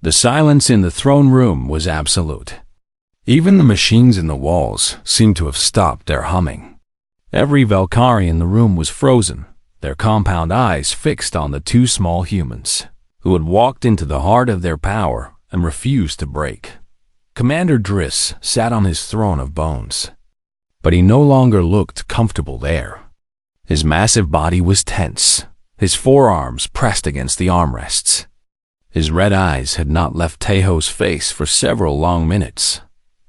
The silence in the throne room was absolute. Even the machines in the walls seemed to have stopped their humming. Every Valkyrie in the room was frozen, their compound eyes fixed on the two small humans, who had walked into the heart of their power and refused to break. Commander Driss sat on his throne of bones, but he no longer looked comfortable there. His massive body was tense, his forearms pressed against the armrests. His red eyes had not left Taeho's face for several long minutes.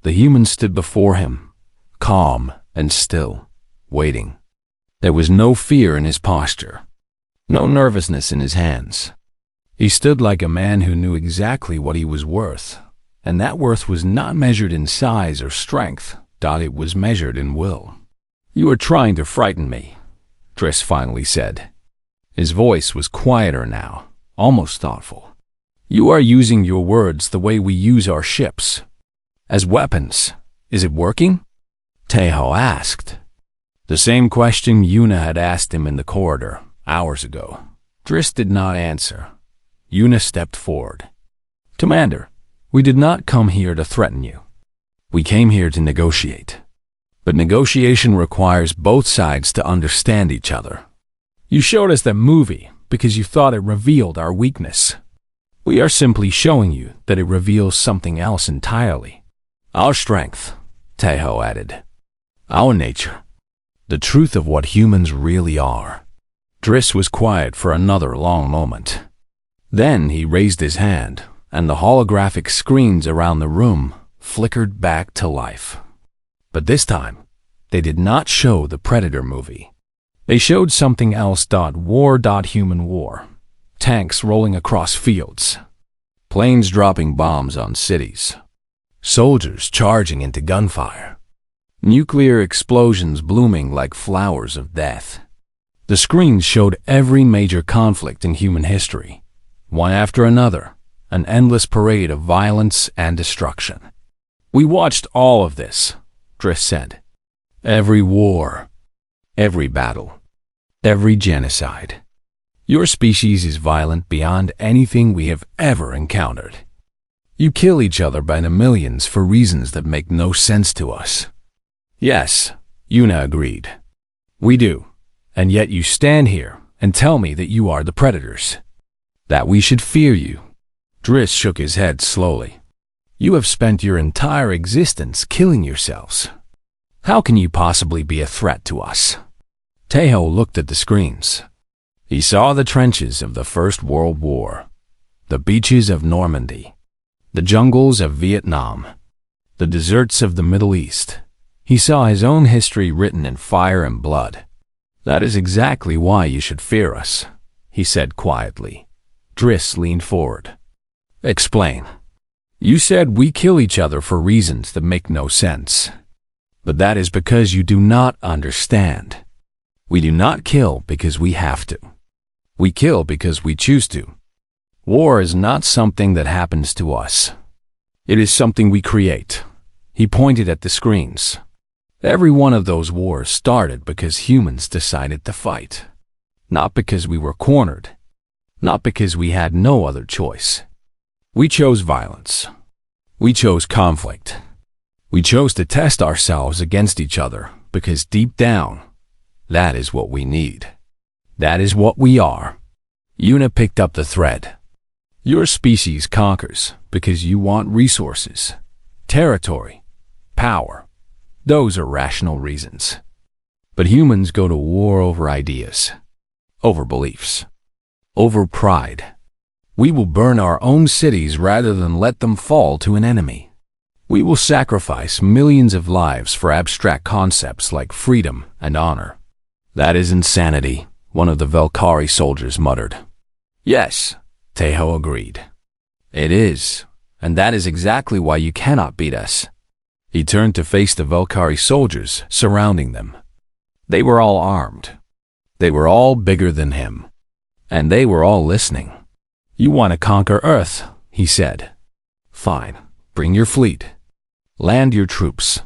The human stood before him, calm and still, waiting. There was no fear in his posture, no nervousness in his hands. He stood like a man who knew exactly what he was worth, and that worth was not measured in size or strength, it was measured in will. "You are trying to frighten me," Driss finally said. His voice was quieter now, almost thoughtful. "You are using your words the way we use our ships. As weapons. Is it working?" Taeho asked. The same question Yuna had asked him in the corridor, hours ago. Driss did not answer. Yuna stepped forward. "Commander, we did not come here to threaten you. We came here to negotiate. But negotiation requires both sides to understand each other. You showed us that movie because you thought it revealed our weakness. We are simply showing you that it reveals something else entirely. Our strength," Taeho added. "Our nature. The truth of what humans really are." Driss was quiet for another long moment. Then he raised his hand, and the holographic screens around the room flickered back to life. But this time, they did not show the Predator movie. They showed something else. War. Human war. Tanks rolling across fields. Planes dropping bombs on cities. Soldiers charging into gunfire. Nuclear explosions blooming like flowers of death. The screens showed every major conflict in human history, one after another, an endless parade of violence and destruction. "We watched all of this," Driss said. "Every war, every battle, every genocide. Your species is violent beyond anything we have ever encountered. You kill each other by the millions for reasons that make no sense to us." "Yes," Yuna agreed. "We do. And yet you stand here and tell me that you are the predators. That we should fear you." Driss shook his head slowly. "You have spent your entire existence killing yourselves. How can you possibly be a threat to us?" Taeho looked at the screens. He saw the trenches of the First World War, the beaches of Normandy, the jungles of Vietnam, the deserts of the Middle East. He saw his own history written in fire and blood. "That is exactly why you should fear us," he said quietly. Driss leaned forward. "Explain. You said we kill each other for reasons that make no sense. But that is because you do not understand. We do not kill because we have to. We kill because we choose to. War is not something that happens to us. It is something we create." He pointed at the screens. "Every one of those wars started because humans decided to fight. Not because we were cornered. Not because we had no other choice. We chose violence. We chose conflict. We chose to test ourselves against each other because deep down, that is what we need. That is what we are." Yuna picked up the thread. "Your species conquers because you want resources, territory, power. Those are rational reasons. But humans go to war over ideas, over beliefs, over pride. We will burn our own cities rather than let them fall to an enemy. We will sacrifice millions of lives for abstract concepts like freedom and honor." "That is insanity," one of the Valkyrie soldiers muttered. "Yes," Taeho agreed. "It is, and that is exactly why you cannot beat us." He turned to face the Valkyrie soldiers surrounding them. They were all armed. They were all bigger than him. And they were all listening. "You want to conquer Earth," he said. "Fine, bring your fleet. Land your troops.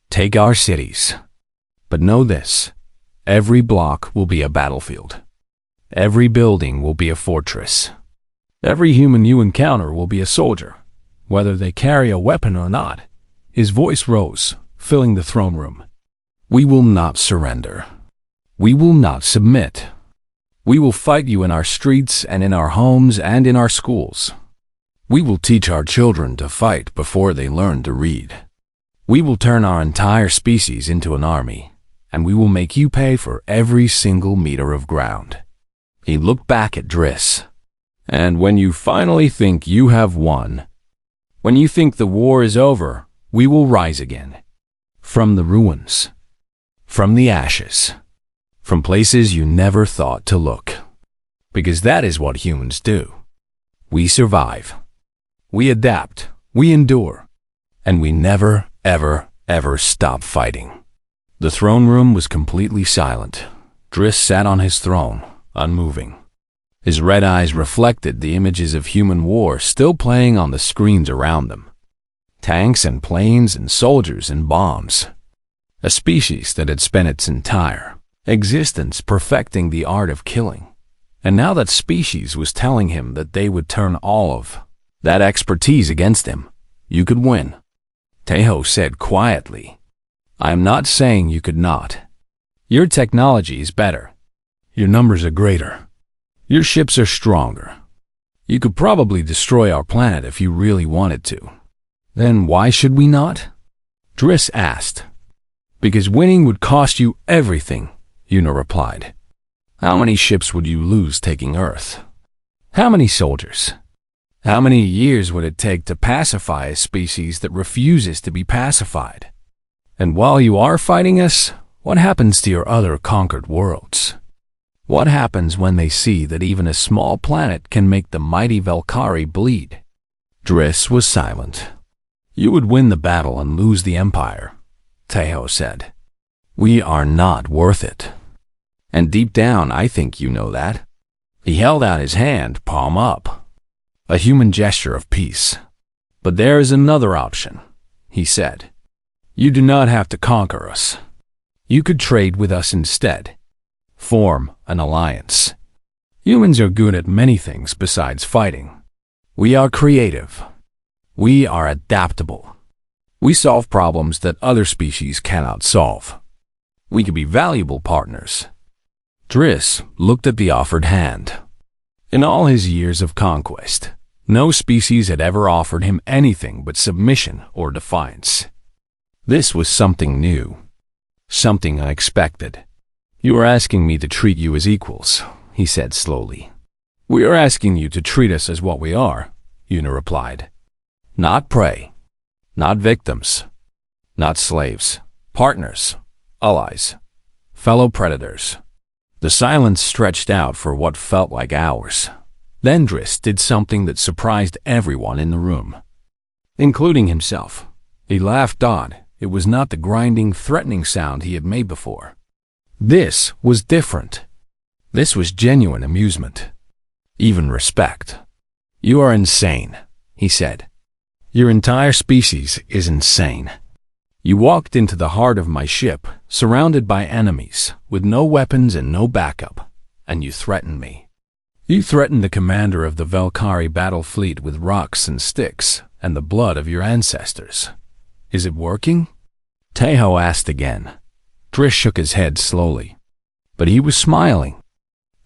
Take our cities. But know this, every block will be a battlefield. Every building will be a fortress. Every human you encounter will be a soldier, whether they carry a weapon or not. His voice rose, filling the throne room. We will not surrender. We will not submit. We will fight you in our streets and in our homes and in our schools. We will teach our children to fight before they learn to read. We will turn our entire species into an army, and we will make you pay for every single meter of ground. He looked back at Driss. And when you finally think you have won, when you think the war is over, we will rise again. From the ruins. From the ashes. From places you never thought to look. Because that is what humans do. We survive. We adapt. We endure. And we never, ever, ever stop fighting. The throne room was completely silent. Driss sat on his throne, unmoving. His red eyes reflected the images of human war still playing on the screens around them. Tanks and planes and soldiers and bombs. A species that had spent its entire existence perfecting the art of killing. And now that species was telling him that they would turn all of that expertise against him. You could win. Taeho said quietly. I am not saying you could not. Your technology is better. Your numbers are greater. Your ships are stronger. You could probably destroy our planet if you really wanted to. Then why should we not? Driss asked. Because winning would cost you everything, Yuna replied. How many ships would you lose taking Earth? How many soldiers? How many years would it take to pacify a species that refuses to be pacified? And while you are fighting us, what happens to your other conquered worlds? What happens when they see that even a small planet can make the mighty Valkyrie bleed? Driss was silent. You would win the battle and lose the Empire, Taeho said. We are not worth it. And deep down, I think you know that. He held out his hand, palm up. A human gesture of peace. But there is another option, he said. You do not have to conquer us. You could trade with us instead. Form an alliance. Humans are good at many things besides fighting. We are creative. We are adaptable. We solve problems that other species cannot solve. We could be valuable partners. Driss looked at the offered hand. In all his years of conquest, no species had ever offered him anything but submission or defiance. This was something new, something unexpected. You are asking me to treat you as equals, he said slowly. We are asking you to treat us as what we are, Yuna replied. Not prey, not victims, not slaves, partners, allies, fellow predators. The silence stretched out for what felt like hours. Then Driss did something that surprised everyone in the room, including himself. He laughed odd. It was not the grinding, threatening sound he had made before. This was different. This was genuine amusement, even respect. You are insane, he said. Your entire species is insane. You walked into the heart of my ship, surrounded by enemies, with no weapons and no backup, and you threatened me. You threatened the commander of the Valkyrie battle fleet with rocks and sticks and the blood of your ancestors. Is it working? Taeho asked again. Driss shook his head slowly, but he was smiling.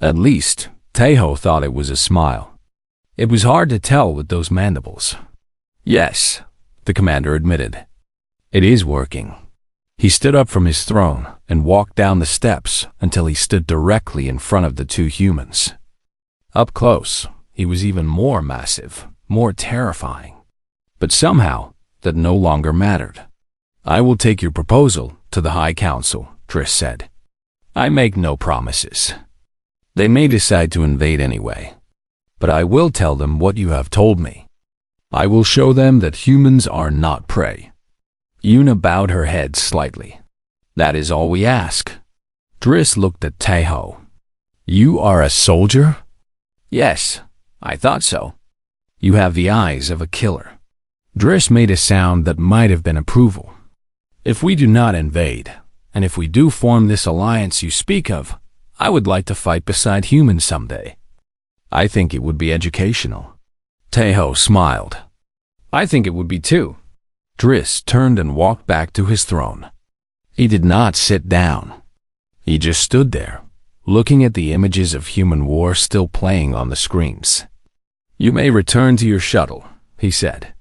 At least, Taeho thought it was a smile. It was hard to tell with those mandibles. Yes, the commander admitted. It is working. He stood up from his throne and walked down the steps until he stood directly in front of the two humans. Up close, he was even more massive, more terrifying. But somehow, that no longer mattered. I will take your proposal to the High Council, Driss said. I make no promises. They may decide to invade anyway, but I will tell them what you have told me. I will show them that humans are not prey. Yuna bowed her head slightly. That is all we ask. Driss looked at Taeho. You are a soldier? Yes, I thought so. You have the eyes of a killer. Driss made a sound that might have been approval. If we do not invade, and if we do form this alliance you speak of, I would like to fight beside humans someday. I think it would be educational. Teho smiled. I think it would be too. Driss turned and walked back to his throne. He did not sit down. He just stood there, looking at the images of human war still playing on the screens. You may return to your shuttle, he said.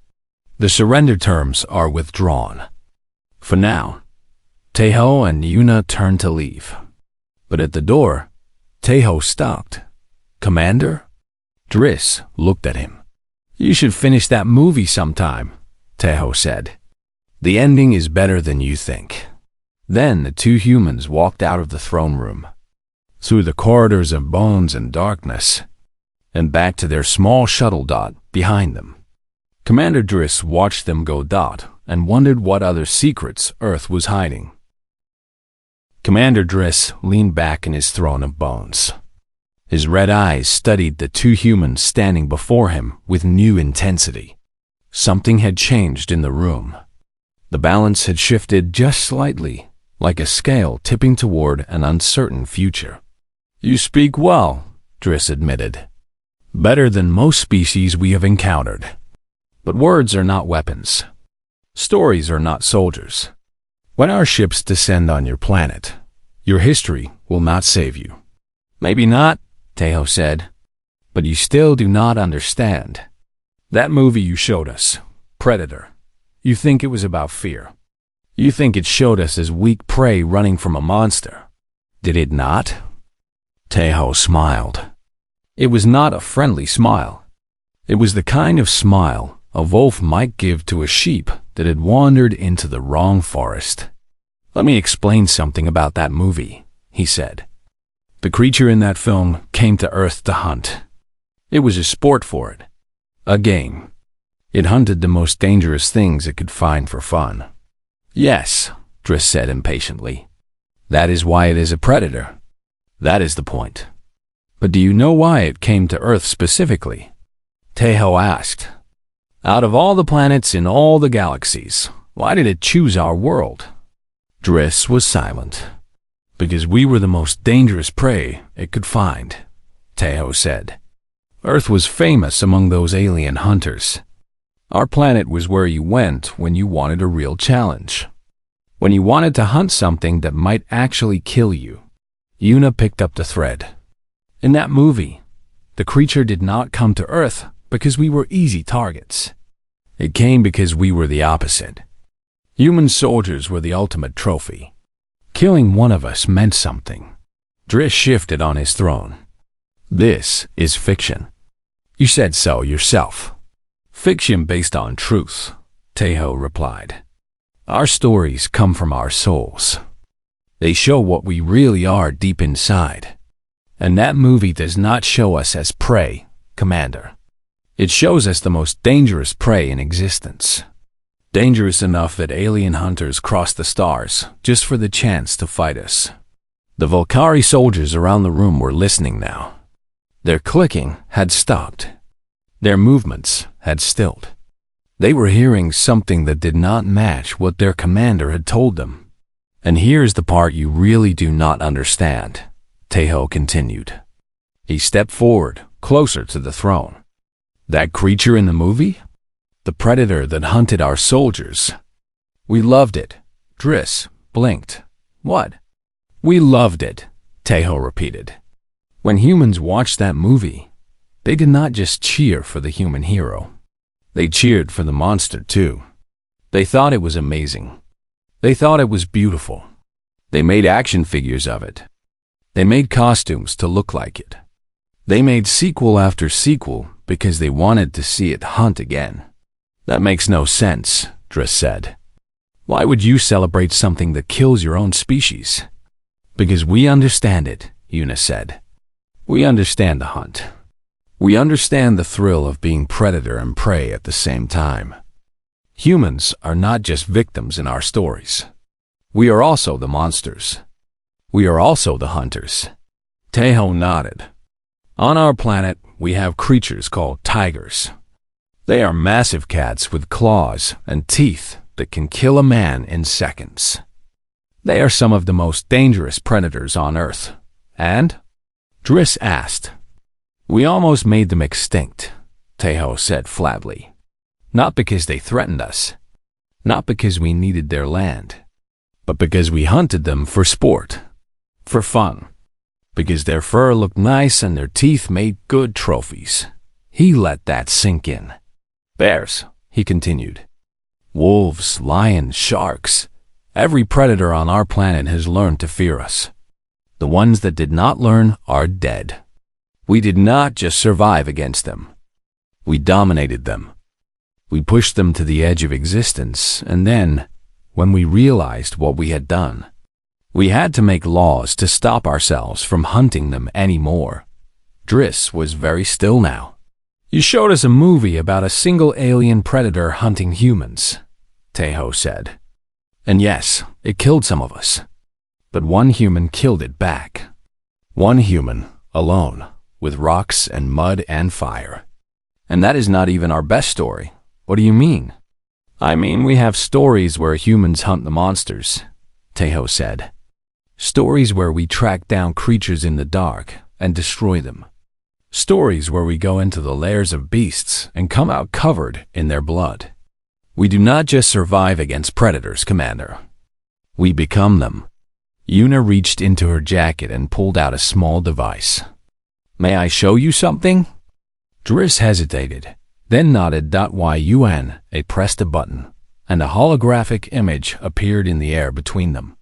The surrender terms are withdrawn. For now. Teho and Yuna turned to leave. But at the door, Teho stopped. Commander? Driss looked at him. You should finish that movie sometime, Teho said. The ending is better than you think. Then the two humans walked out of the throne room, through the corridors of bones and darkness, and back to their small shuttle dot behind them. Commander Driss watched them go dot and wondered what other secrets Earth was hiding. Commander Driss leaned back in his throne of bones. His red eyes studied the two humans standing before him with new intensity. Something had changed in the room. The balance had shifted just slightly, like a scale tipping toward an uncertain future. You speak well, Driss admitted. Better than most species we have encountered. But words are not weapons. Stories are not soldiers. When our ships descend on your planet, your history will not save you. Maybe not, Teho said, but you still do not understand. That movie you showed us, Predator, you think it was about fear. You think it showed us as weak prey running from a monster. Did it not? Teho smiled. It was not a friendly smile. It was the kind of smile a wolf might give to a sheep that had wandered into the wrong forest. Let me explain something about that movie, he said. The creature in that film came to Earth to hunt. It was a sport for it. A game. It hunted the most dangerous things it could find for fun. Yes, Driss said impatiently. That is why it is a predator. That is the point. But do you know why it came to Earth specifically? Teho asked. Out of all the planets in all the galaxies, why did it choose our world? Driss was silent. Because we were the most dangerous prey it could find, Teho said. Earth was famous among those alien hunters. Our planet was where you went when you wanted a real challenge. When you wanted to hunt something that might actually kill you. Yuna picked up the thread. In that movie, the creature did not come to Earth because we were easy targets. It came because we were the opposite. Human soldiers were the ultimate trophy. Killing one of us meant something. Driss shifted on his throne. This is fiction. You said so yourself. Fiction based on truth, Teho replied. Our stories come from our souls. They show what we really are deep inside. And that movie does not show us as prey, Commander. It shows us the most dangerous prey in existence. Dangerous enough that alien hunters cross the stars just for the chance to fight us. The Volcari soldiers around the room were listening now. Their clicking had stopped. Their movements had stilled. They were hearing something that did not match what their commander had told them. And here's the part you really do not understand, Teho continued. He stepped forward, closer to the throne. That creature in the movie? The predator that hunted our soldiers. We loved it. Driss blinked. What? We loved it, Teho repeated. When humans watched that movie, they did not just cheer for the human hero. They cheered for the monster too. They thought it was amazing. They thought it was beautiful. They made action figures of it. They made costumes to look like it. They made sequel after sequel because they wanted to see it hunt again. That makes no sense, Driss said. Why would you celebrate something that kills your own species? Because we understand it, Yuna said. We understand the hunt. We understand the thrill of being predator and prey at the same time. Humans are not just victims in our stories. We are also the monsters. We are also the hunters. Teho nodded. On our planet, we have creatures called tigers. They are massive cats with claws and teeth that can kill a man in seconds. They are some of the most dangerous predators on Earth. And? Driss asked. We almost made them extinct, Tejo said flatly. Not because they threatened us, not because we needed their land, but because we hunted them for sport, for fun, because their fur looked nice and their teeth made good trophies. He let that sink in. Bears, he continued. Wolves, lions, sharks. Every predator on our planet has learned to fear us. The ones that did not learn are dead. We did not just survive against them. We dominated them. We pushed them to the edge of existence, and then, when we realized what we had done, we had to make laws to stop ourselves from hunting them anymore. Driss was very still now. You showed us a movie about a single alien predator hunting humans, Tejo said. And yes, it killed some of us. But one human killed it back. One human, alone, with rocks and mud and fire. And that is not even our best story. What do you mean? I mean, we have stories where humans hunt the monsters, Tejo said. Stories where we track down creatures in the dark and destroy them. Stories where we go into the lairs of beasts and come out covered in their blood. We do not just survive against predators, Commander. We become them. Yuna reached into her jacket and pulled out a small device. May I show you something? Driss hesitated, then nodded. Yuna pressed a button, and a holographic image appeared in the air between them.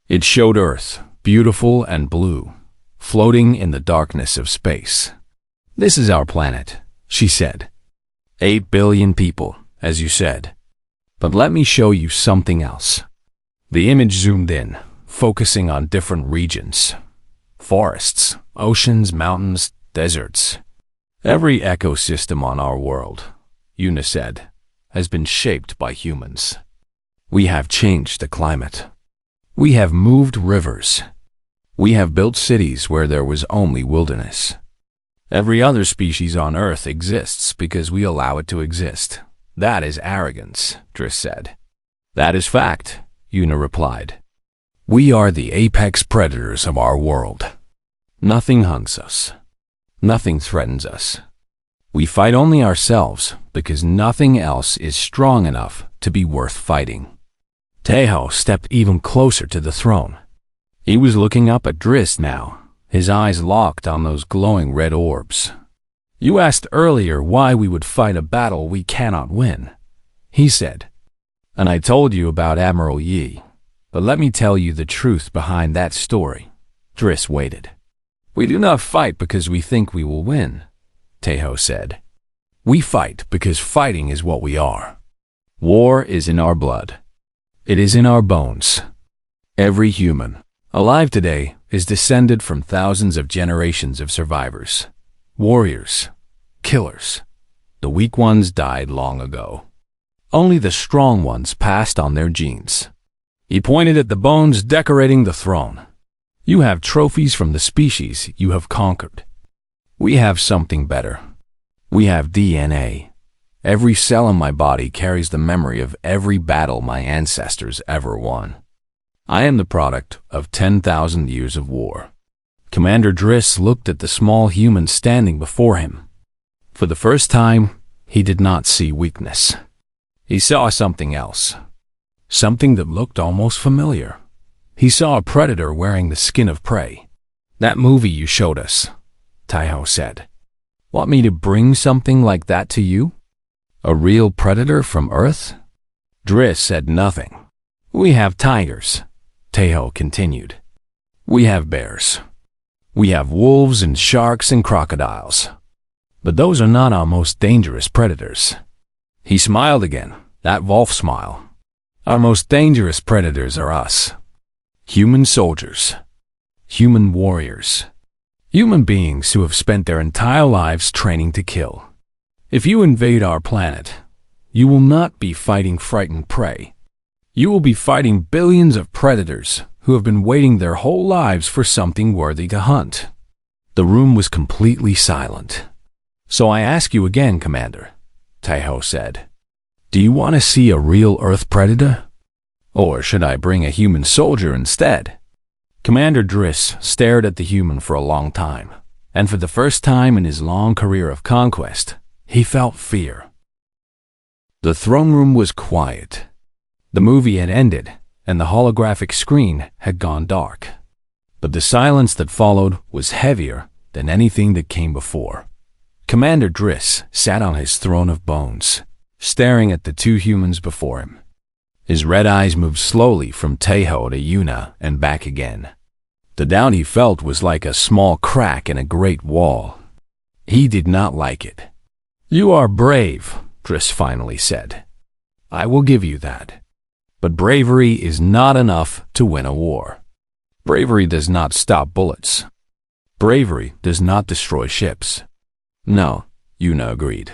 It showed Earth, beautiful and blue, floating in the darkness of space. This is our planet, she said. 8 billion people, as you said. But let me show you something else. The image zoomed in, focusing on different regions. Forests, oceans, mountains, deserts. Every ecosystem on our world, Yuna said, has been shaped by humans. We have changed the climate. We have moved rivers. We have built cities where there was only wilderness. Every other species on Earth exists because we allow it to exist. That is arrogance, Driss said. That is fact, Yuna replied. We are the apex predators of our world. Nothing hunts us. Nothing threatens us. We fight only ourselves because nothing else is strong enough to be worth fighting. Tejo stepped even closer to the throne. He was looking up at Driss now, his eyes locked on those glowing red orbs. You asked earlier why we would fight a battle we cannot win, he said. And I told you about Admiral Yi. But let me tell you the truth behind that story. Driss waited. We do not fight because we think we will win, Tejo said. We fight because fighting is what we are. War is in our blood. It is in our bones. Every human alive today is descended from thousands of generations of survivors, warriors, killers. The weak ones died long ago. Only the strong ones passed on their genes. He pointed at the bones decorating the throne. You have trophies from the species you have conquered. We have something better. We have DNA. Every cell in my body carries the memory of every battle my ancestors ever won. I am the product of 10,000 years of war. Commander Driss looked at the small human standing before him. For the first time, he did not see weakness. He saw something else. Something that looked almost familiar. He saw a predator wearing the skin of prey. That movie you showed us, Tejo said. Want me to bring something like that to you? A real predator from Earth? Driss said nothing. We have tigers, Tejo continued. We have bears. We have wolves and sharks and crocodiles. But those are not our most dangerous predators. He smiled again, that wolf smile. Our most dangerous predators are us. Human soldiers. Human warriors. Human beings who have spent their entire lives training to kill. If you invade our planet, you will not be fighting frightened prey. You will be fighting billions of predators who have been waiting their whole lives for something worthy to hunt. The room was completely silent. So I ask you again, Commander, Tejo said. Do you want to see a real Earth predator? Or should I bring a human soldier instead? Commander Driss stared at the human for a long time, and for the first time in his long career of conquest, He felt fear. The throne room was quiet. The movie had ended, and the holographic screen had gone dark. But the silence that followed was heavier than anything that came before. Commander Driss sat on his throne of bones, staring at the two humans before him. His red eyes moved slowly from Tejo to Yuna and back again. The doubt he felt was like a small crack in a great wall. He did not like it. "You are brave," Driss finally said. "I will give you that. But bravery is not enough to win a war. Bravery does not stop bullets. Bravery does not destroy ships." "No," Yuna agreed.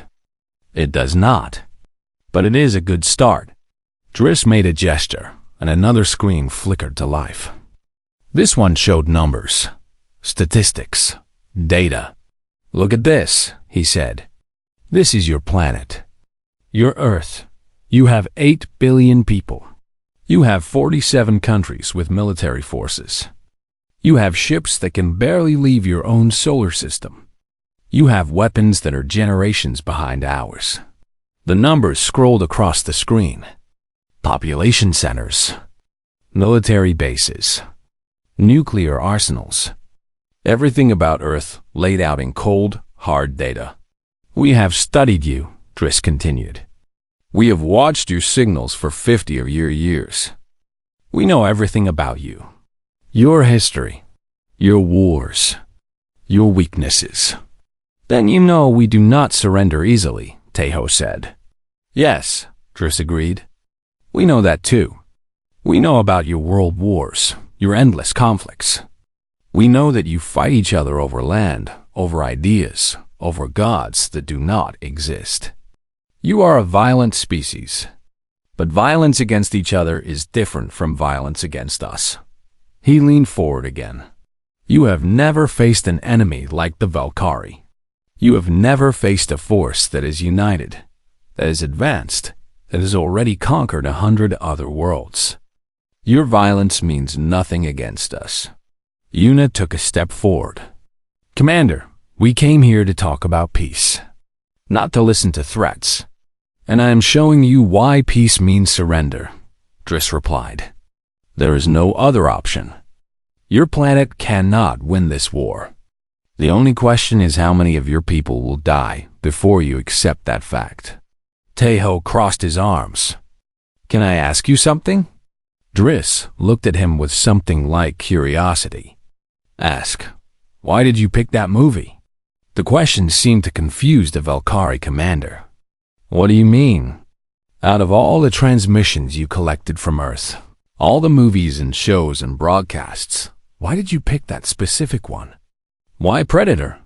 "It does not. But it is a good start." Driss made a gesture, and another screen flickered to life. This one showed numbers, statistics, data. "Look at this," he said. "This is your planet. Your Earth. You have 8 billion people. You have 47 countries with military forces. You have ships that can barely leave your own solar system. You have weapons that are generations behind ours." The numbers scrolled across the screen. Population centers, military bases, nuclear arsenals. Everything about Earth laid out in cold, hard data. "We have studied you," Driss continued. "We have watched your signals for 50 of your years. We know everything about you. Your history, your wars, your weaknesses." "Then you know we do not surrender easily," Tejo said. "Yes," Driss agreed. "We know that too. We know about your world wars, your endless conflicts. We know that you fight each other over land, over ideas, over gods that do not exist. You are a violent species. But violence against each other is different from violence against us." He leaned forward again. "You have never faced an enemy like the Valkyrie. You have never faced a force that is united, that is advanced, that has already conquered 100 other worlds. Your violence means nothing against us." Yuna took a step forward. "Commander, we came here to talk about peace, not to listen to threats. And I am showing you why peace means surrender," Driss replied. "There is no other option. Your planet cannot win this war. The only question is how many of your people will die before you accept that fact." Tejo crossed his arms. "Can I ask you something?" Driss looked at him with something like curiosity. "Ask. Why did you pick that movie?" The question seemed to confuse the Valkyrie commander. "What do you mean?" "Out of all the transmissions you collected from Earth, all the movies and shows and broadcasts, why did you pick that specific one? Why Predator?"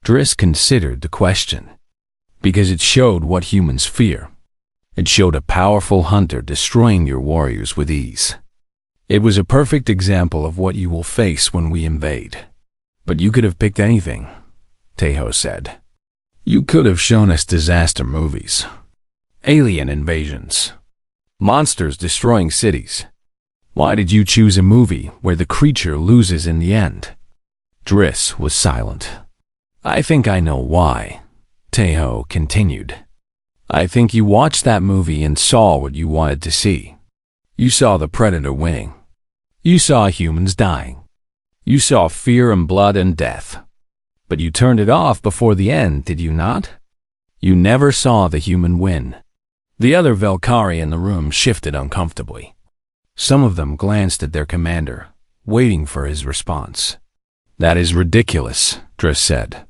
Driss considered the question. "Because it showed what humans fear. It showed a powerful hunter destroying your warriors with ease. It was a perfect example of what you will face when we invade." "But you could have picked anything," Tejo said. "You could have shown us disaster movies, alien invasions, monsters destroying cities. Why did you choose a movie where the creature loses in the end?" Driss was silent. "I think I know why," Tejo continued. "I think you watched that movie and saw what you wanted to see. You saw the Predator winning. You saw humans dying. You saw fear and blood and death. But you turned it off before the end, did you not? You never saw the human win." The other Valkyrie in the room shifted uncomfortably. Some of them glanced at their commander, waiting for his response. "That is ridiculous," Driss said.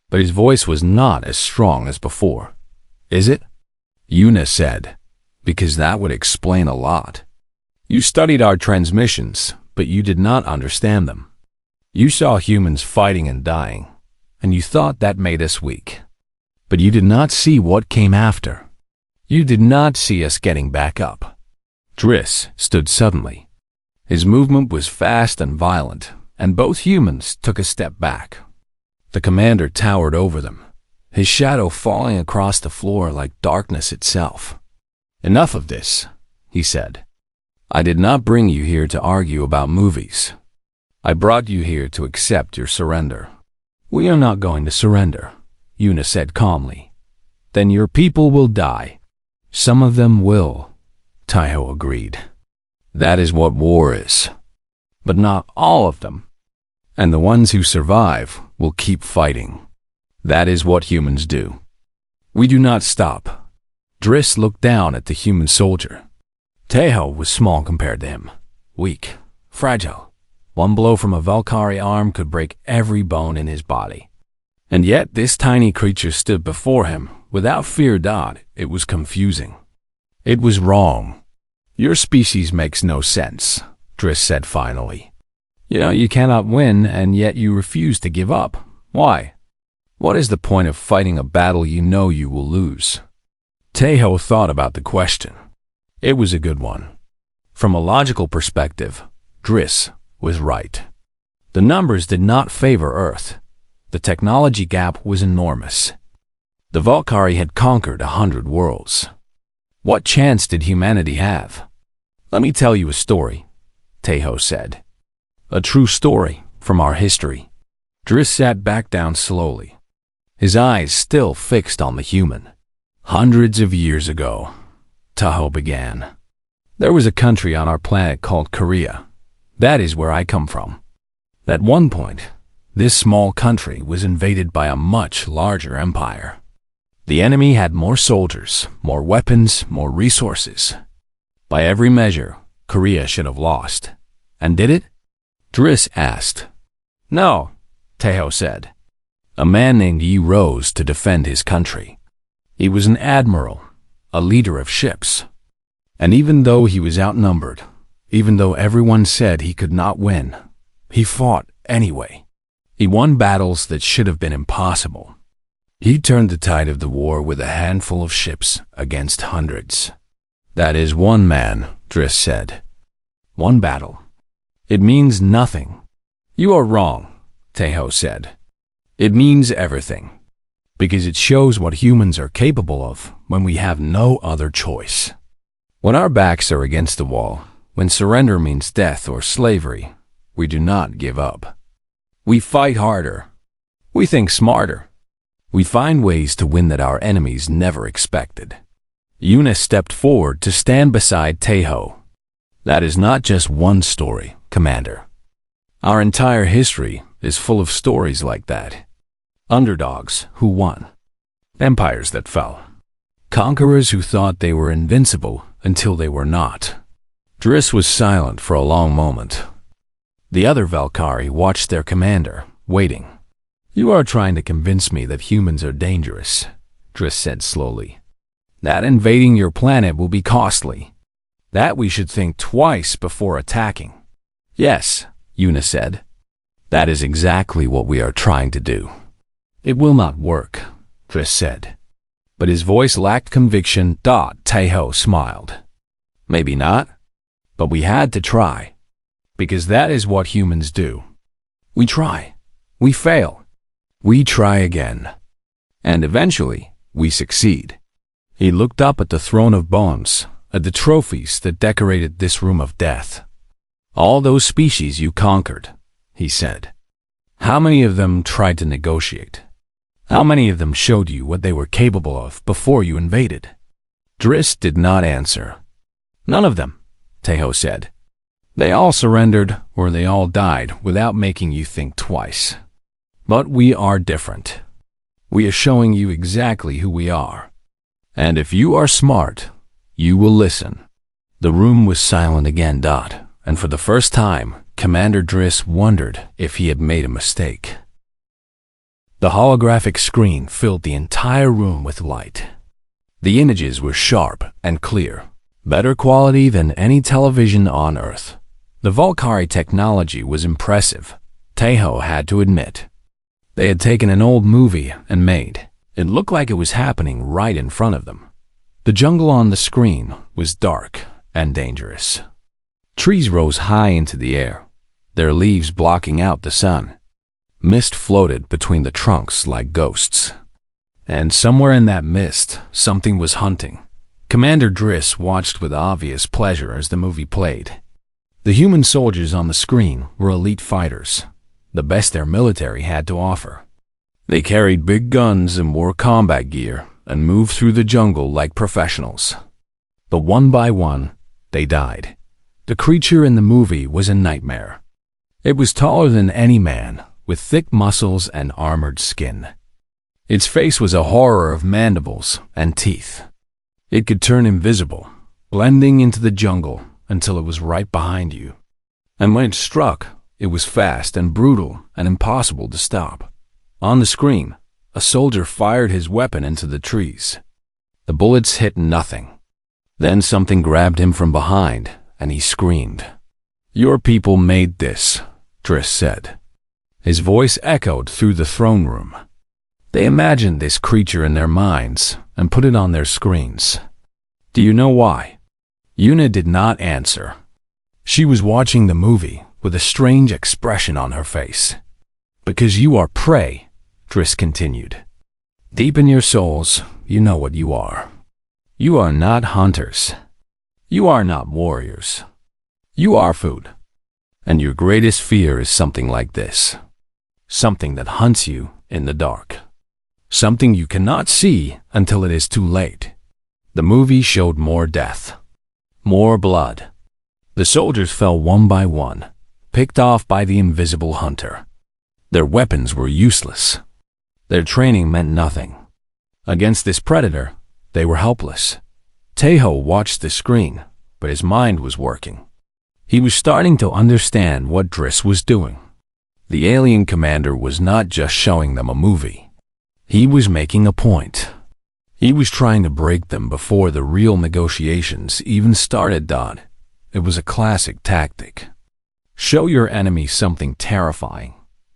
But his voice was not as strong as before. "Is it?" Yuna said, "Because that would explain a lot. You studied our transmissions, but you did not understand them. You saw humans fighting and dying, and you thought that made us weak. But you did not see what came after. You did not see us getting back up." Driss stood suddenly. His movement was fast and violent, and both humans took a step back. The commander towered over them, his shadow falling across the floor like darkness itself. "Enough of this," he said. "I did not bring you here to argue about movies. I brought you here to accept your surrender." "We are not going to surrender," Yuna said calmly. then your people will die. Some of them will, Taiho agreed. That is what war is. But not all of them. And the ones who survive will keep fighting. That is what humans do. We do not stop. Driss looked down at the human soldier. Taiho was small compared to him. Weak, fragile. One blow from a Valkyrie arm could break every bone in his body. And yet this tiny creature stood before him, without fear. It was confusing. It was wrong. Your species makes no sense, Driss said finally. You cannot win, and yet you refuse to give up. Why? What is the point of fighting a battle you know you will lose? Taiho thought about the question. It was a good one. From a logical perspective, Driss was right. The numbers did not favor Earth. The technology gap was enormous. The Valkyrie had conquered 100 worlds. What chance did humanity have? Let me tell you a story, Taiho said. A true story from our history. Driss sat back down slowly, his eyes still fixed on the human. Hundreds of years ago, Taiho began. There was a country on our planet called Korea. That is where I come from. At one point, this small country was invaded by a much larger empire. The enemy had more soldiers, more weapons, more resources. By every measure, Korea should have lost. And did it? Driss asked. No, Taiho said. A man named Yi rose to defend his country. He was an admiral, a leader of ships. And even though he was outnumbered, even though everyone said he could not win, he fought anyway. He won battles that should have been impossible. He turned the tide of the war with a handful of ships against hundreds. That is one man, Driss said. One battle. It means nothing. You are wrong, Taiho said. It means everything. Because it shows what humans are capable of when we have no other choice. When our backs are against the wall, when surrender means death or slavery, we do not give up. We fight harder. We think smarter. We find ways to win that our enemies never expected. Yuna stepped forward to stand beside Taiho. That is not just one story, Commander. Our entire history is full of stories like that. Underdogs who won. Empires that fell. Conquerors who thought they were invincible until they were not. Driss was silent for a long moment. The other Valkyrie watched their commander, waiting. You are trying to convince me that humans are dangerous, Driss said slowly. That invading your planet will be costly. That we should think twice before attacking. Yes, Yuna said. That is exactly what we are trying to do. It will not work, Driss said. But his voice lacked conviction. Taiho smiled. Maybe not, but we had to try. Because that is what humans do. We try. We fail. We try again. And eventually, we succeed. He looked up at the throne of bones, at the trophies that decorated this room of death. All those species you conquered, he said. How many of them tried to negotiate? How many of them showed you what they were capable of before you invaded? Driss did not answer. None of them, Taiho said. They all surrendered or they all died without making you think twice. But we are different. We are showing you exactly who we are. And if you are smart, you will listen. The room was silent again. And for the first time, Commander Driss wondered if he had made a mistake. The holographic screen filled the entire room with light. The images were sharp and clear, better quality than any television on Earth. The Valkyrie technology was impressive, Taiho had to admit. They had taken an old movie and made. It looked like it was happening right in front of them. The jungle on the screen was dark and dangerous. Trees rose high into the air, their leaves blocking out the sun. Mist floated between the trunks like ghosts. And somewhere in that mist, something was hunting. Commander Driss watched with obvious pleasure as the movie played. The human soldiers on the screen were elite fighters, the best their military had to offer. They carried big guns and wore combat gear, and moved through the jungle like professionals. But one by one, they died. The creature in the movie was a nightmare. It was taller than any man, with thick muscles and armored skin. Its face was a horror of mandibles and teeth. It could turn invisible, blending into the jungle until it was right behind you. And when it struck, it was fast and brutal and impossible to stop. On the screen, a soldier fired his weapon into the trees. The bullets hit nothing. Then something grabbed him from behind, and he screamed. "Your people made this," Driss said. His voice echoed through the throne room. They imagined this creature in their minds and put it on their screens. Do you know why? Una did not answer. She was watching the movie with a strange expression on her face. "Because you are prey," Driss continued. "Deep in your souls, you know what you are. You are not hunters. You are not warriors. You are food. And your greatest fear is something like this. Something that hunts you in the dark. Something you cannot see until it is too late." The movie showed more death. More blood. The soldiers fell one by one, picked off by the invisible hunter. Their weapons were useless. Their training meant nothing. Against this predator, they were helpless. Tejo watched the screen, but his mind was working. He was starting to understand what Driss was doing. The alien commander was not just showing them a movie. He was making a point. He was trying to break them before the real negotiations even started. It was a classic tactic. Show your enemy something terrifying,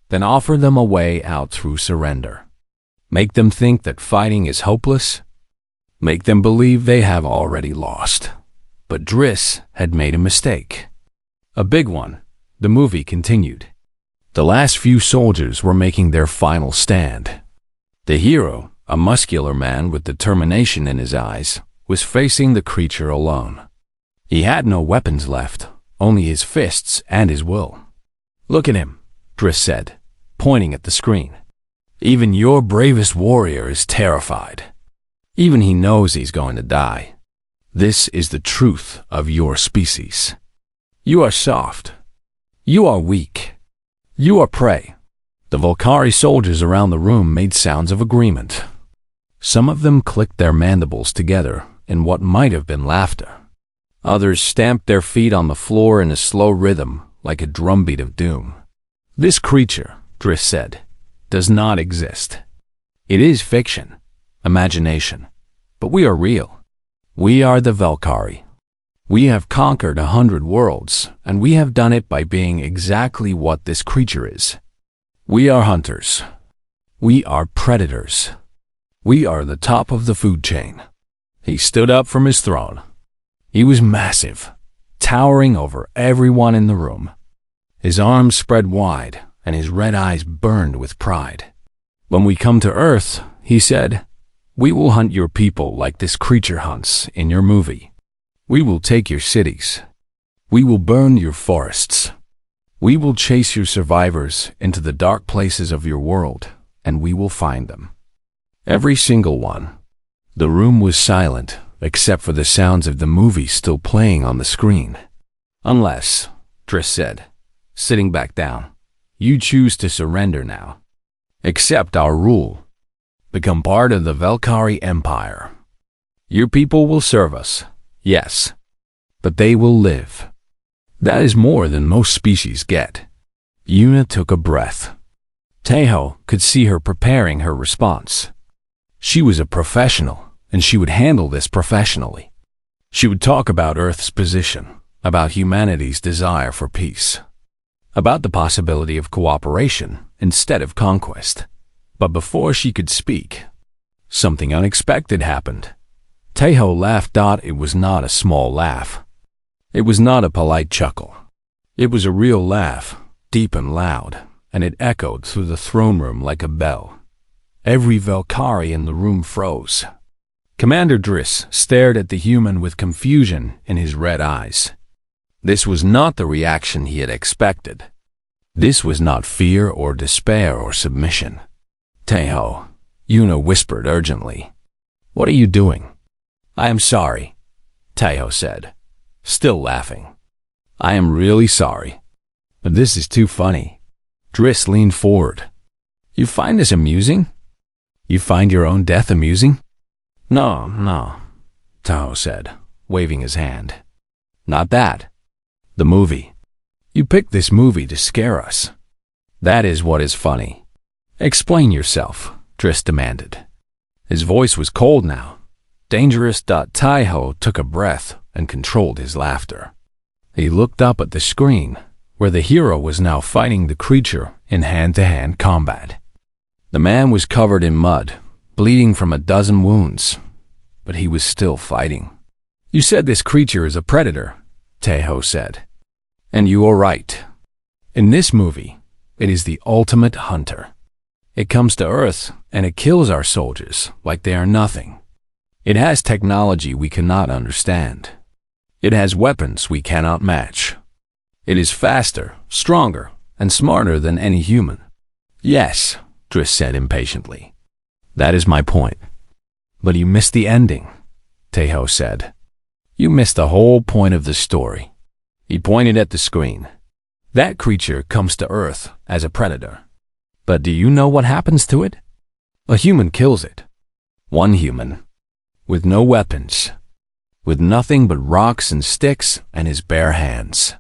then offer them a way out through surrender. Make them think that fighting is hopeless. Make them believe they have already lost. But Driss had made a mistake. A big one. The movie continued. The last few soldiers were making their final stand. The hero, a muscular man with determination in his eyes, was facing the creature alone. He had no weapons left, only his fists and his will. "Look at him," Driss said, pointing at the screen. "Even your bravest warrior is terrified. Even he knows he's going to die. This is the truth of your species. You are soft. You are weak. You are prey." The Volcari soldiers around the room made sounds of agreement. Some of them clicked their mandibles together in what might have been laughter. Others stamped their feet on the floor in a slow rhythm, like a drumbeat of doom. "This creature," Driss said, "does not exist. It is fiction, imagination, but we are real. We are the Volcari. We have conquered 100 worlds, and we have done it by being exactly what this creature is. We are hunters. We are predators. We are the top of the food chain." He stood up from his throne. He was massive, towering over everyone in the room. His arms spread wide, and his red eyes burned with pride. "When we come to Earth," he said, "we will hunt your people like this creature hunts in your movie. We will take your cities. We will burn your forests. We will chase your survivors into the dark places of your world, and we will find them. Every single one." The room was silent, except for the sounds of the movie still playing on the screen. "Unless," Driss said, sitting back down, "you choose to surrender now. Accept our rule. Become part of the Volcari Empire. Your people will serve us, yes, but they will live. That is more than most species get." Una took a breath. Tejo could see her preparing her response. She was a professional, and she would handle this professionally. She would talk about Earth's position, about humanity's desire for peace, about the possibility of cooperation instead of conquest. But before she could speak, something unexpected happened. Tejo laughed. It was not a small laugh. It was not a polite chuckle. It was a real laugh, deep and loud, and it echoed through the throne room like a bell. Every Volcari in the room froze. Commander Driss stared at the human with confusion in his red eyes. This was not the reaction he had expected. This was not fear or despair or submission. "Tejo," Una whispered urgently. What are you doing? I am sorry, Taiho said, still laughing. I am really sorry. But this is too funny. Driss leaned forward. You find this amusing? You find your own death amusing? No, Taiho said, waving his hand. Not that. The movie. You picked this movie to scare us. That is what is funny. Explain yourself, Driss demanded. His voice was cold now. Dangerous. Taiho took a breath and controlled his laughter. He looked up at the screen, where the hero was now fighting the creature in hand-to-hand combat. The man was covered in mud, bleeding from a dozen wounds, but he was still fighting. You said this creature is a predator, Taiho said. And you are right. In this movie, it is the ultimate hunter. It comes to Earth and it kills our soldiers like they are nothing. It has technology we cannot understand. It has weapons we cannot match. It is faster, stronger, and smarter than any human. Yes, Driss said impatiently. That is my point. But you missed the ending, Taiho said. You missed the whole point of the story. He pointed at the screen. That creature comes to Earth as a predator. But do you know what happens to it? A human kills it. One human. With no weapons. With nothing but rocks and sticks and his bare hands.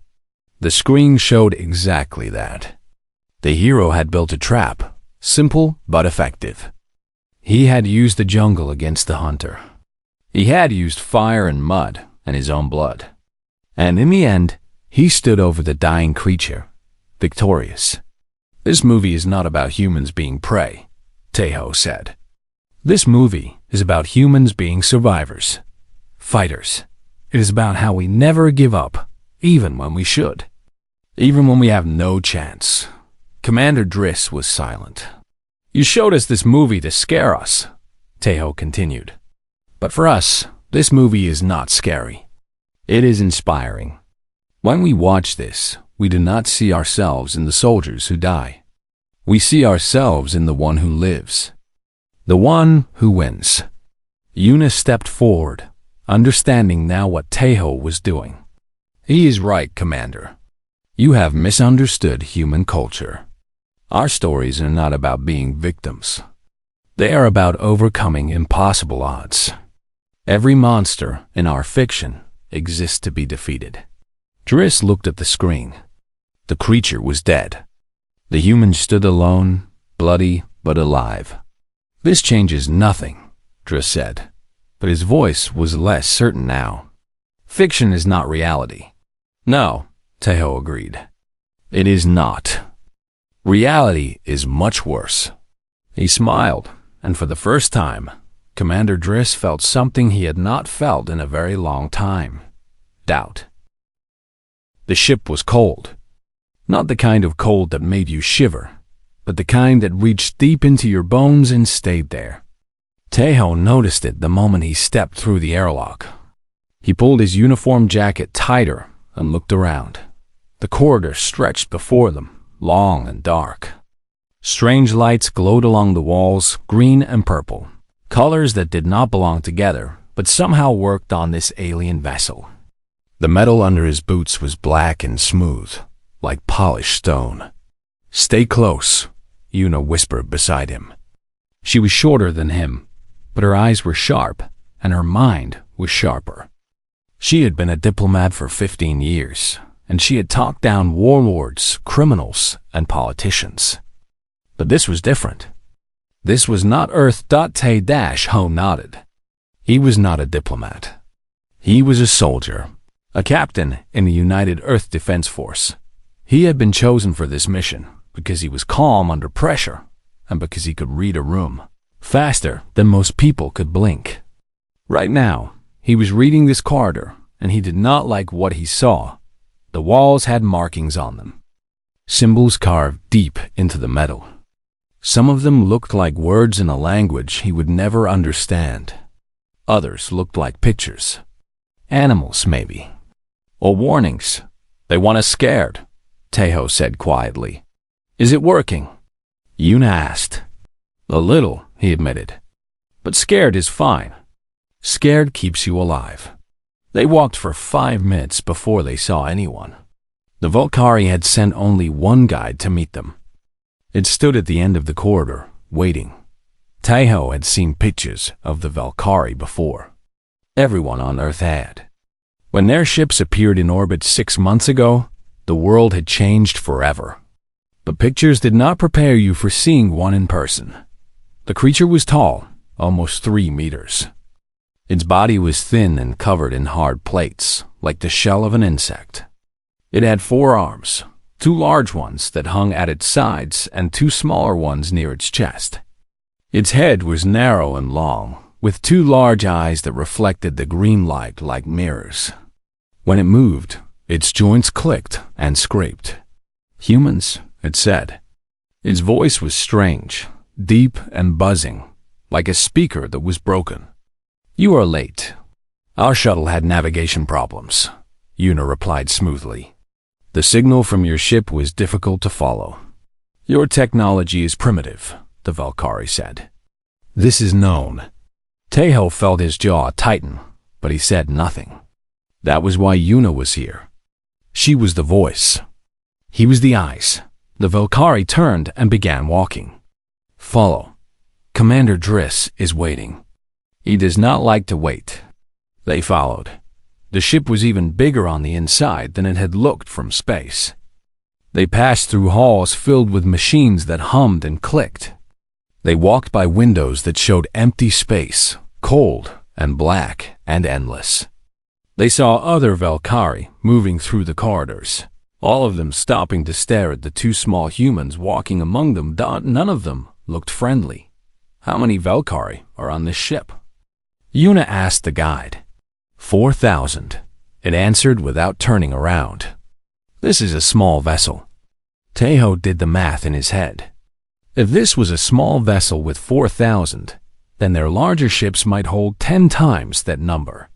The screen showed exactly that. The hero had built a trap, simple but effective. He had used the jungle against the hunter. He had used fire and mud and his own blood. And in the end, he stood over the dying creature, victorious. This movie is not about humans being prey, Taiho said. This movie is about humans being survivors, fighters. It is about how we never give up, even when we should. Even when we have no chance. Commander Driss was silent. You showed us this movie to scare us, Taiho continued. But for us, this movie is not scary. It is inspiring. When we watch this, we do not see ourselves in the soldiers who die. We see ourselves in the one who lives. The one who wins. Yuna stepped forward, understanding now what Taiho was doing. He is right, Commander. You have misunderstood human culture. Our stories are not about being victims. They are about overcoming impossible odds. Every monster in our fiction exists to be defeated. Driss looked at the screen. The creature was dead. The human stood alone, bloody but alive. This changes nothing, Driss said, but his voice was less certain now. Fiction is not reality. No, Taiho agreed. It is not. Reality is much worse. He smiled, and for the first time, Commander Driss felt something he had not felt in a very long time. Doubt. The ship was cold. Not the kind of cold that made you shiver, but the kind that reached deep into your bones and stayed there. Taiho noticed it the moment he stepped through the airlock. He pulled his uniform jacket tighter and looked around. The corridor stretched before them, long and dark. Strange lights glowed along the walls, green and purple, colors that did not belong together, but somehow worked on this alien vessel. The metal under his boots was black and smooth, like polished stone. Stay close, Yuna whispered beside him. She was shorter than him, but her eyes were sharp, and her mind was sharper. She had been a diplomat for 15 years, and she had talked down warlords, criminals, and politicians. But this was different. This was not Earth. Ho nodded. He was not a diplomat. He was a soldier, a captain in the United Earth Defense Force. He had been chosen for this mission because he was calm under pressure and because he could read a room faster than most people could blink. Right now, he was reading this corridor, and he did not like what he saw. The walls had markings on them, symbols carved deep into the metal. Some of them looked like words in a language he would never understand. Others looked like pictures. Animals, maybe. Or warnings. They want us scared, Taiho said quietly. Is it working? Yuna asked. A little, he admitted. But scared is fine. Scared keeps you alive. They walked for 5 minutes before they saw anyone. The Valkyrie had sent only one guide to meet them. It stood at the end of the corridor, waiting. Taiho had seen pictures of the Valkyrie before. Everyone on Earth had. When their ships appeared in orbit 6 months ago, the world had changed forever. But pictures did not prepare you for seeing one in person. The creature was tall, almost 3 meters. Its body was thin and covered in hard plates, like the shell of an insect. It had 4 arms, 2 large ones that hung at its sides and 2 smaller ones near its chest. Its head was narrow and long, with 2 large eyes that reflected the green light like mirrors. When it moved, its joints clicked and scraped. "Humans," it said. Its voice was strange, deep and buzzing, like a speaker that was broken. "You are late. Our shuttle had navigation problems," Yuna replied smoothly. "The signal from your ship was difficult to follow. Your technology is primitive," the Valkyrie said. "This is known." Taiho felt his jaw tighten, but he said nothing. That was why Yuna was here. She was the voice. He was the eyes. The Valkyrie turned and began walking. "Follow. Commander Driss is waiting. He does not like to wait." They followed. The ship was even bigger on the inside than it had looked from space. They passed through halls filled with machines that hummed and clicked. They walked by windows that showed empty space, cold and black and endless. They saw other Valkyrie moving through the corridors, all of them stopping to stare at the 2 small humans walking among them. None of them looked friendly. "How many Valkyrie are on this ship?" Yuna asked the guide. 4,000, it answered without turning around. "This is a small vessel." Taiho did the math in his head. If this was a small vessel with 4,000, then their larger ships might hold 10 times that number.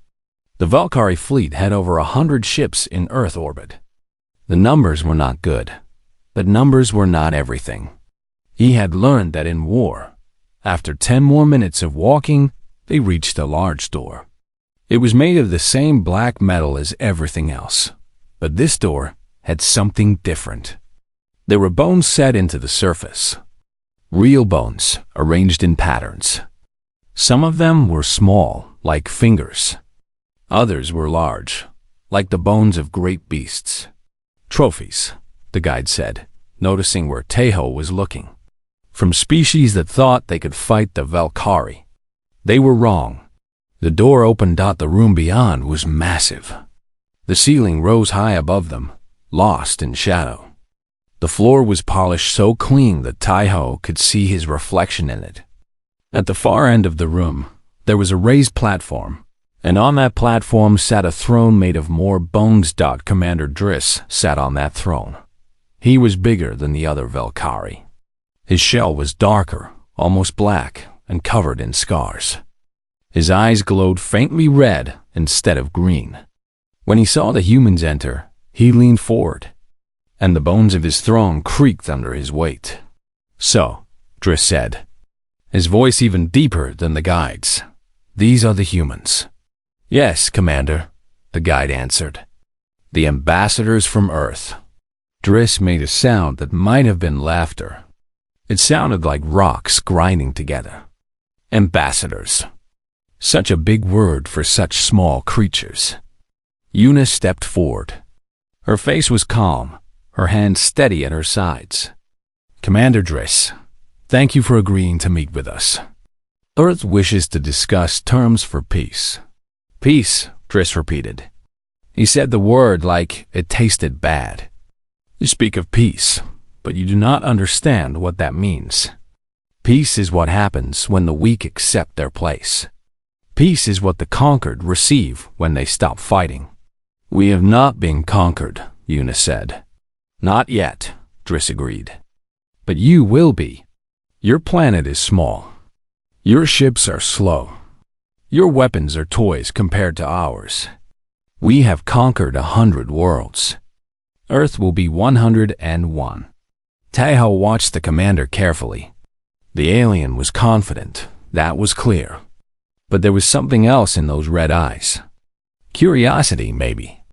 The Valkyrie fleet had over 100 ships in Earth orbit. The numbers were not good, but numbers were not everything. He had learned that in war, after 10 more minutes of walking, they reached a large door. It was made of the same black metal as everything else, but this door had something different. There were bones set into the surface. Real bones, arranged in patterns. Some of them were small, like fingers. Others were large, like the bones of great beasts. "Trophies," the guide said, noticing where Taiho was looking. "From species that thought they could fight the Valkyrie." They were wrong. The door opened. The room beyond was massive. The ceiling rose high above them, lost in shadow. The floor was polished so clean that Taiho could see his reflection in it. At the far end of the room, there was a raised platform, and on that platform sat a throne made of more bones. Commander Driss sat on that throne. He was bigger than the other Valkyrie. His shell was darker, almost black, and covered in scars. His eyes glowed faintly red instead of green. When he saw the humans enter, he leaned forward, and the bones of his throne creaked under his weight. "So," Driss said, his voice even deeper than the guide's, "these are the humans." "Yes, Commander," the guide answered. "The ambassadors from Earth." Driss made a sound that might have been laughter. It sounded like rocks grinding together. Ambassadors. Such a big word for such small creatures. Yuna stepped forward. Her face was calm, her hands steady at her sides. "Commander Driss, thank you for agreeing to meet with us. Earth wishes to discuss terms for peace." "Peace," Driss repeated. He said the word like it tasted bad. "You speak of peace, but you do not understand what that means. Peace is what happens when the weak accept their place. Peace is what the conquered receive when they stop fighting." "We have not been conquered," Yuna said. "Not yet," Driss agreed. "But you will be. Your planet is small. Your ships are slow. Your weapons are toys compared to ours. We have conquered 100 worlds. Earth will be 101. Taiho watched the commander carefully. The alien was confident, that was clear. But there was something else in those red eyes. Curiosity, maybe.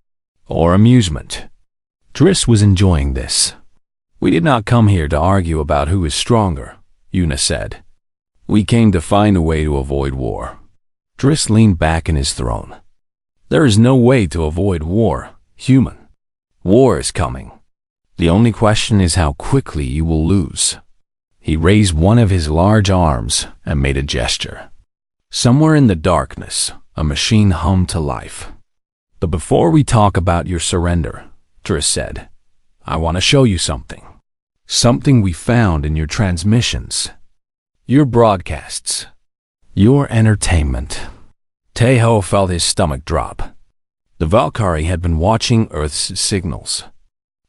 Or amusement. Driss was enjoying this. We did not come here to argue about who is stronger, Una said. We came to find a way to avoid war. Driss leaned back in his throne. There is no way to avoid war, human. War is coming. The only question is how quickly you will lose. He raised one of his large arms and made a gesture. Somewhere in the darkness, a machine hummed to life. But before we talk about your surrender, Driss said, I want to show you something. Something we found in your transmissions. Your broadcasts. Your entertainment. Tejo felt his stomach drop. The Valkyrie had been watching Earth's signals.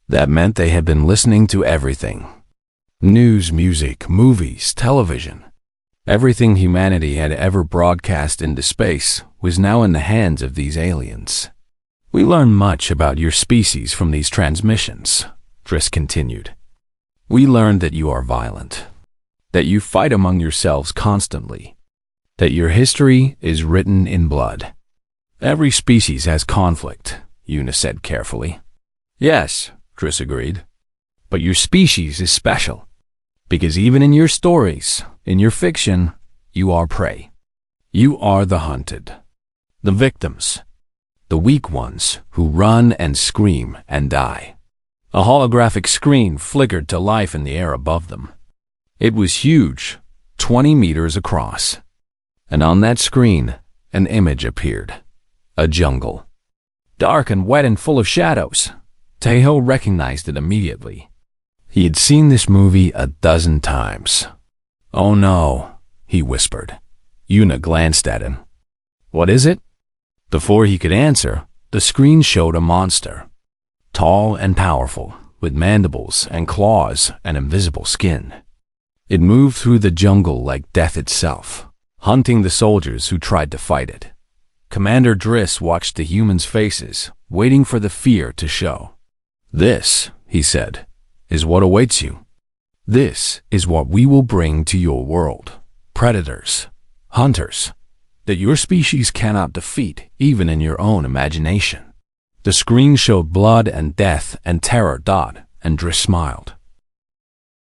That meant they had been listening to everything. News, music, movies, television. Everything humanity had ever broadcast into space was now in the hands of these aliens. We learned much about your species from these transmissions, Driss continued. We learned that you are violent, that you fight among yourselves constantly, that your history is written in blood. Every species has conflict, Una said carefully. Yes, Driss agreed. But your species is special, because even in your stories, in your fiction, you are prey. You are the hunted, the victims, the weak ones who run and scream and die. A holographic screen flickered to life in the air above them. It was huge, 20 meters across. And on that screen, an image appeared. A jungle. Dark and wet and full of shadows. Tejo recognized it immediately. He had seen this movie a dozen times. Oh no, he whispered. Una glanced at him. What is it? Before he could answer, the screen showed a monster. Tall and powerful, with mandibles and claws and invisible skin. It moved through the jungle like death itself, hunting the soldiers who tried to fight it. Commander Driss watched the humans' faces, waiting for the fear to show. This, he said, is what awaits you. This is what we will bring to your world. Predators, hunters, that your species cannot defeat even in your own imagination. The screen showed blood and death and terror. And Driss smiled.